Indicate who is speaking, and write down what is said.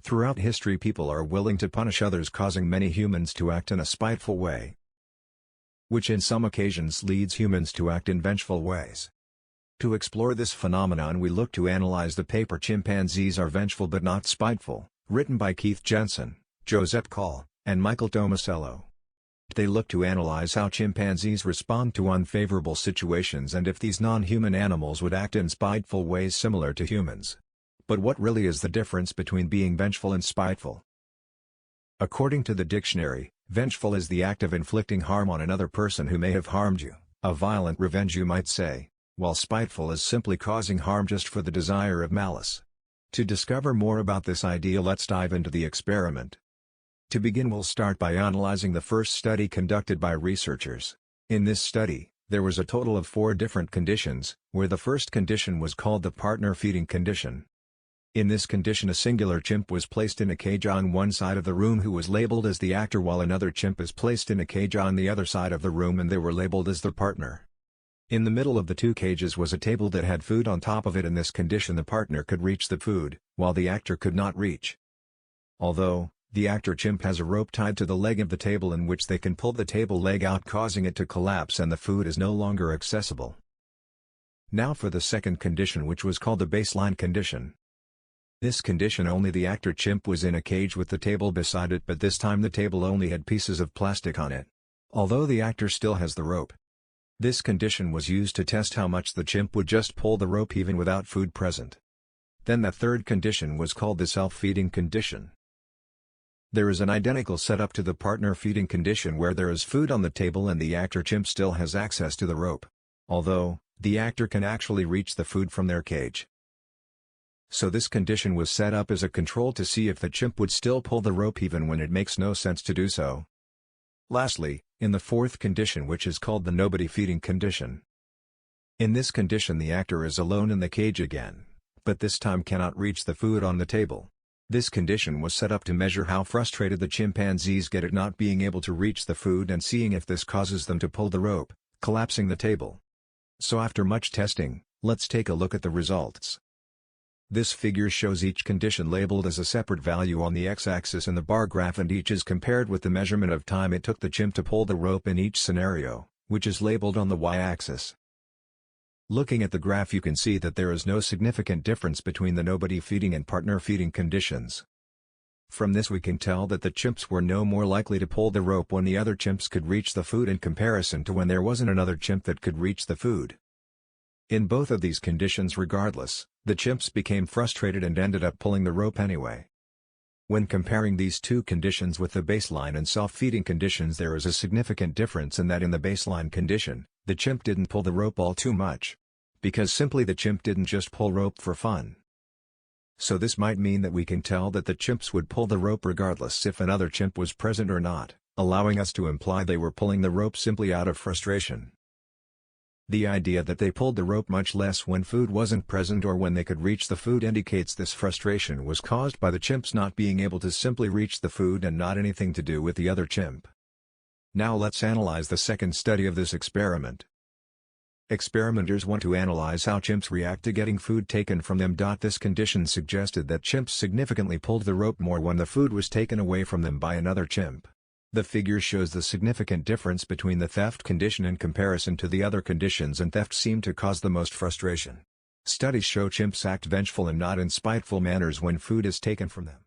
Speaker 1: Throughout history, people are willing to punish others, causing many humans to act in a spiteful way, which in some occasions leads humans to act in vengeful ways. To explore this phenomenon, we look to analyze the paper Chimpanzees Are Vengeful But Not Spiteful, written by Jensen, Josep and Michael Tomasello. They look to analyze how chimpanzees respond to unfavorable situations and if these non-human animals would act in spiteful ways similar to humans. But what really is the difference between being vengeful and spiteful? According to the dictionary, vengeful is the act of inflicting harm on another person who may have harmed you, a violent revenge you might say, while spiteful is simply causing harm just for the desire of malice. To discover more about this idea, let's dive into the experiment. To begin, we'll start by analyzing the first study conducted by researchers. In this study, there was a total of 4 different conditions, where the first condition was called the partner feeding condition. In this condition, a singular chimp was placed in a cage on one side of the room who was labeled as the actor, while another chimp is placed in a cage on the other side of the room and they were labeled as the partner. In the middle of the 2 cages was a table that had food on top of it. In this condition, the partner could reach the food, while the actor could not reach. Although, the actor chimp has a rope tied to the leg of the table in which they can pull the table leg out, causing it to collapse, and the food is no longer accessible. Now for the second condition, which was called the baseline condition. This condition, only the actor chimp was in a cage with the table beside it, but this time the table only had pieces of plastic on it, although the actor still has the rope. This condition was used to test how much the chimp would just pull the rope even without food present. Then the third condition was called the self-feeding condition. There is an identical setup to the partner feeding condition, where there is food on the table and the actor chimp still has access to the rope, although the actor can actually reach the food from their cage. So this condition was set up as a control to see if the chimp would still pull the rope even when it makes no sense to do so. Lastly, in the fourth condition, which is called the nobody feeding condition. In this condition, the actor is alone in the cage again, but this time cannot reach the food on the table. This condition was set up to measure how frustrated the chimpanzees get at not being able to reach the food and seeing if this causes them to pull the rope, collapsing the table. So after much testing, let's take a look at the results. This figure shows each condition labeled as a separate value on the x-axis in the bar graph, and each is compared with the measurement of time it took the chimp to pull the rope in each scenario, which is labeled on the y-axis. Looking at the graph, you can see that there is no significant difference between the nobody feeding and partner feeding conditions. From this we can tell that the chimps were no more likely to pull the rope when the other chimps could reach the food in comparison to when there wasn't another chimp that could reach the food. In both of these conditions, regardless, the chimps became frustrated and ended up pulling the rope anyway. When comparing these 2 conditions with the baseline and self-feeding conditions, there is a significant difference in that in the baseline condition, the chimp didn't pull the rope all too much, because simply the chimp didn't just pull rope for fun. So this might mean that we can tell that the chimps would pull the rope regardless if another chimp was present or not, allowing us to imply they were pulling the rope simply out of frustration. The idea that they pulled the rope much less when food wasn't present or when they could reach the food indicates this frustration was caused by the chimps not being able to simply reach the food and not anything to do with the other chimp. Now let's analyze the second study of this experiment. Experimenters want to analyze how chimps react to getting food taken from them. This condition suggested that chimps significantly pulled the rope more when the food was taken away from them by another chimp. The figure shows the significant difference between the theft condition in comparison to the other conditions, and theft seemed to cause the most frustration. Studies show chimps act vengeful and not in spiteful manners when food is taken from them.